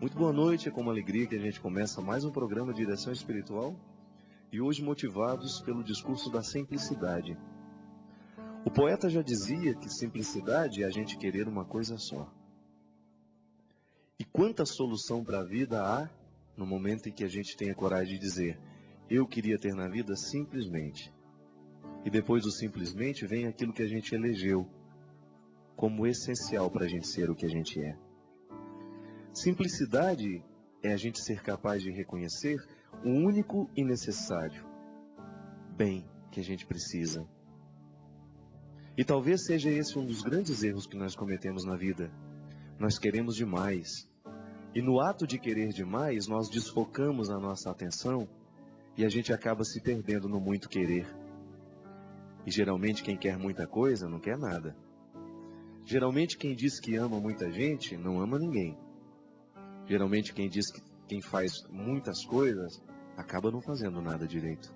Muito boa noite, é com uma alegria que a gente começa mais um programa de direção espiritual e hoje motivados pelo discurso da simplicidade. O poeta já dizia que simplicidade é a gente querer uma coisa só. E quanta solução para a vida há no momento em que a gente tem a coragem de dizer: eu queria ter na vida simplesmente. E depois do simplesmente vem aquilo que a gente elegeu como essencial para a gente ser o que a gente é. Simplicidade é a gente ser capaz de reconhecer o único e necessário bem que a gente precisa. E talvez seja esse um dos grandes erros que nós cometemos na vida. Nós queremos demais. E no ato de querer demais, nós desfocamos a nossa atenção e a gente acaba se perdendo no muito querer. E geralmente quem quer muita coisa não quer nada. Geralmente quem diz que ama muita gente não ama ninguém. Geralmente quem diz que quem faz muitas coisas acaba não fazendo nada direito.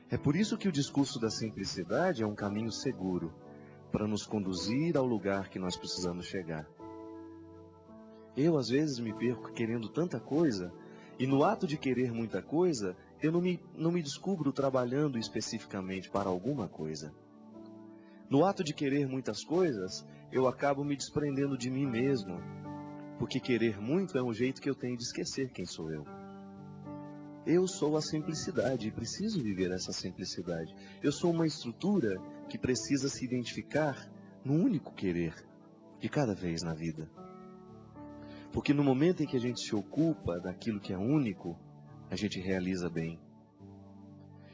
É por isso que o discurso da simplicidade é um caminho seguro para nos conduzir ao lugar que nós precisamos chegar. Eu às vezes me perco querendo tanta coisa e no ato de querer muita coisa eu não me descubro trabalhando especificamente para alguma coisa. No ato de querer muitas coisas eu acabo me desprendendo de mim mesmo. Porque querer muito é um jeito que eu tenho de esquecer quem sou eu. Eu sou a simplicidade e preciso viver essa simplicidade. Eu sou uma estrutura que precisa se identificar no único querer de cada vez na vida. Porque no momento em que a gente se ocupa daquilo que é único, a gente realiza bem.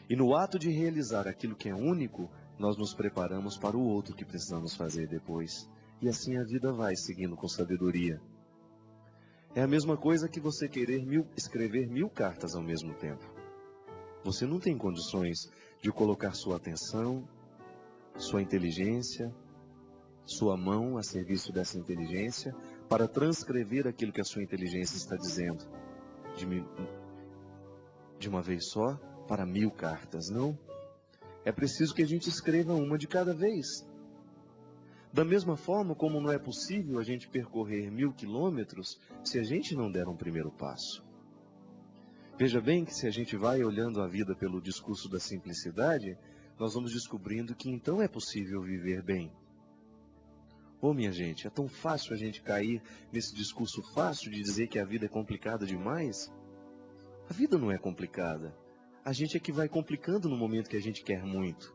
E no ato de realizar aquilo que é único, nós nos preparamos para o outro que precisamos fazer depois. E assim a vida vai seguindo com sabedoria. É a mesma coisa que você querer escrever 1000 cartas ao mesmo tempo. Você não tem condições de colocar sua atenção, sua inteligência, sua mão a serviço dessa inteligência para transcrever aquilo que a sua inteligência está dizendo de uma vez só para 1000 cartas, não? É preciso que a gente escreva uma de cada vez. Da mesma forma como não é possível a gente percorrer 1000 quilômetros se a gente não der um primeiro passo. Veja bem que se a gente vai olhando a vida pelo discurso da simplicidade, nós vamos descobrindo que então é possível viver bem. Minha gente, é tão fácil a gente cair nesse discurso fácil de dizer que a vida é complicada demais? A vida não é complicada. A gente é que vai complicando no momento que a gente quer muito.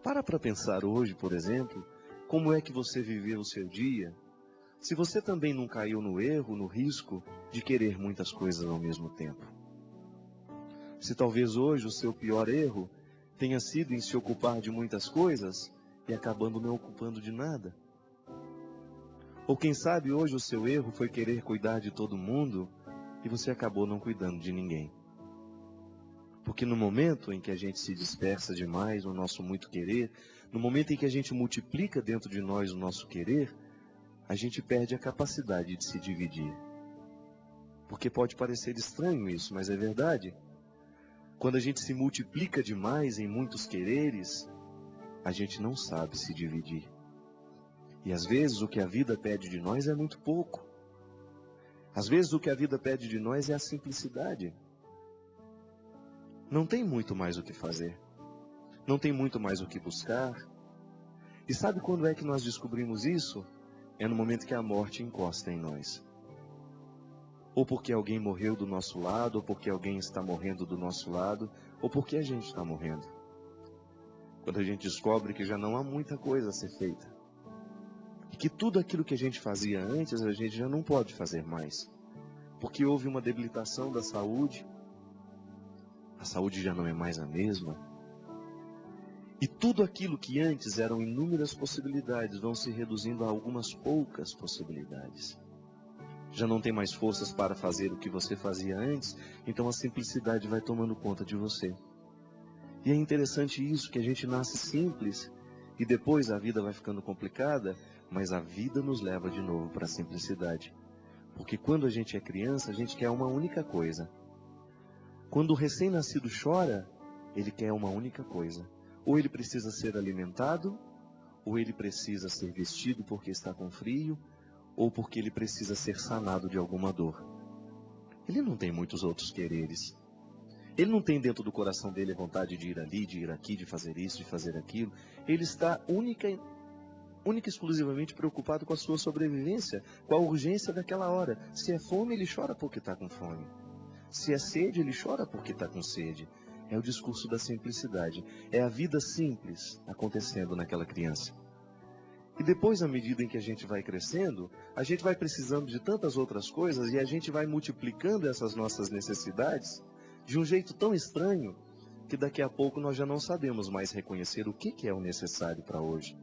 Para pensar hoje, por exemplo, como é que você viveu o seu dia, se você também não caiu no erro, no risco de querer muitas coisas ao mesmo tempo. Se talvez hoje o seu pior erro tenha sido em se ocupar de muitas coisas e acabando não ocupando de nada. Ou quem sabe hoje o seu erro foi querer cuidar de todo mundo e você acabou não cuidando de ninguém. Porque no momento em que a gente se dispersa demais no nosso muito querer, no momento em que a gente multiplica dentro de nós o nosso querer, a gente perde a capacidade de se dividir. Porque pode parecer estranho isso, mas é verdade. Quando a gente se multiplica demais em muitos quereres, a gente não sabe se dividir. E às vezes o que a vida pede de nós é muito pouco. Às vezes o que a vida pede de nós é a simplicidade. Não tem muito mais o que fazer. Não tem muito mais o que buscar. E sabe quando é que nós descobrimos isso? É no momento que a morte encosta em nós. Ou porque alguém morreu do nosso lado, ou porque alguém está morrendo do nosso lado, ou porque a gente está morrendo. Quando a gente descobre que já não há muita coisa a ser feita. E que tudo aquilo que a gente fazia antes, a gente já não pode fazer mais. Porque houve uma debilitação da saúde. A saúde já não é mais a mesma. E tudo aquilo que antes eram inúmeras possibilidades vão se reduzindo a algumas poucas possibilidades. Já não tem mais forças para fazer o que você fazia antes, então a simplicidade vai tomando conta de você. E é interessante isso, que a gente nasce simples e depois a vida vai ficando complicada, mas a vida nos leva de novo para a simplicidade. Porque quando a gente é criança, a gente quer uma única coisa. Quando o recém-nascido chora, ele quer uma única coisa. Ou ele precisa ser alimentado, ou ele precisa ser vestido porque está com frio, ou porque ele precisa ser sanado de alguma dor. Ele não tem muitos outros quereres. Ele não tem dentro do coração dele a vontade de ir ali, de ir aqui, de fazer isso, de fazer aquilo. Ele está única e exclusivamente preocupado com a sua sobrevivência, com a urgência daquela hora. Se é fome, ele chora porque está com fome. Se é sede, ele chora porque está com sede. É o discurso da simplicidade. É a vida simples acontecendo naquela criança. E depois, à medida em que a gente vai crescendo, a gente vai precisando de tantas outras coisas e a gente vai multiplicando essas nossas necessidades de um jeito tão estranho que daqui a pouco nós já não sabemos mais reconhecer o que é o necessário para hoje.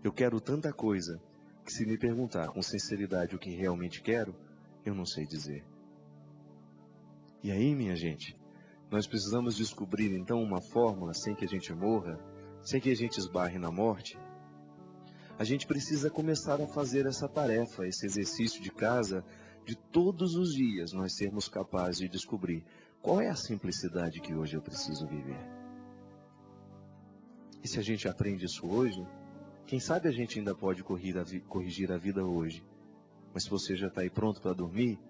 Eu quero tanta coisa que, se me perguntar com sinceridade o que realmente quero, eu não sei dizer. E aí, minha gente, nós precisamos descobrir então uma fórmula sem que a gente morra, sem que a gente esbarre na morte. A gente precisa começar a fazer essa tarefa, esse exercício de casa, de todos os dias nós sermos capazes de descobrir qual é a simplicidade que hoje eu preciso viver. E se a gente aprende isso hoje, quem sabe a gente ainda pode corrigir a vida hoje. Mas se você já está aí pronto para dormir,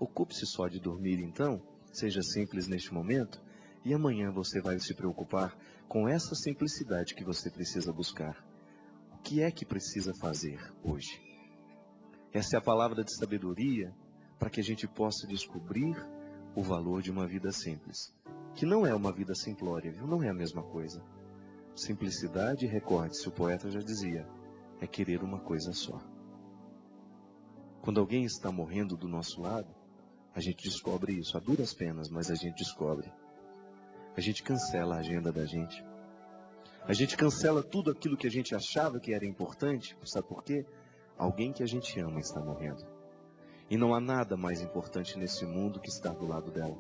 ocupe-se só de dormir então, seja simples neste momento, e amanhã você vai se preocupar com essa simplicidade que você precisa buscar. O que é que precisa fazer hoje? Essa é a palavra de sabedoria para que a gente possa descobrir o valor de uma vida simples. Que não é uma vida simplória, viu? Não é a mesma coisa. Simplicidade, recorde-se, o poeta já dizia, é querer uma coisa só. Quando alguém está morrendo do nosso lado, a gente descobre isso, a duras penas, mas a gente descobre. A gente cancela a agenda da gente. A gente cancela tudo aquilo que a gente achava que era importante, sabe por quê? Alguém que a gente ama está morrendo. E não há nada mais importante nesse mundo que estar do lado dela.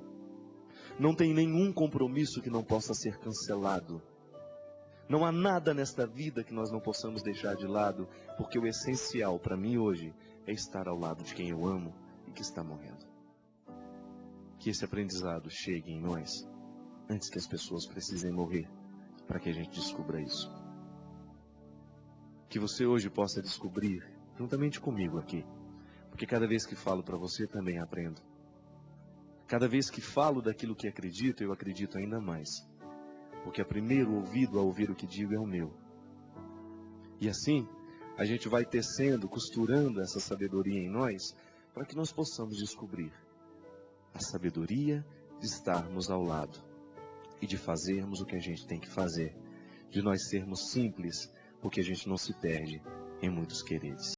Não tem nenhum compromisso que não possa ser cancelado. Não há nada nesta vida que nós não possamos deixar de lado, porque o essencial para mim hoje é estar ao lado de quem eu amo e que está morrendo. Que esse aprendizado chegue em nós antes que as pessoas precisem morrer, para que a gente descubra isso. Que você hoje possa descobrir, juntamente comigo aqui, porque cada vez que falo para você também aprendo. Cada vez que falo daquilo que acredito, eu acredito ainda mais. Porque o primeiro ouvido a ouvir o que digo é o meu. E assim, a gente vai tecendo, costurando essa sabedoria em nós, para que nós possamos descobrir a sabedoria de estarmos ao lado e de fazermos o que a gente tem que fazer, de nós sermos simples, porque a gente não se perde em muitos quereres.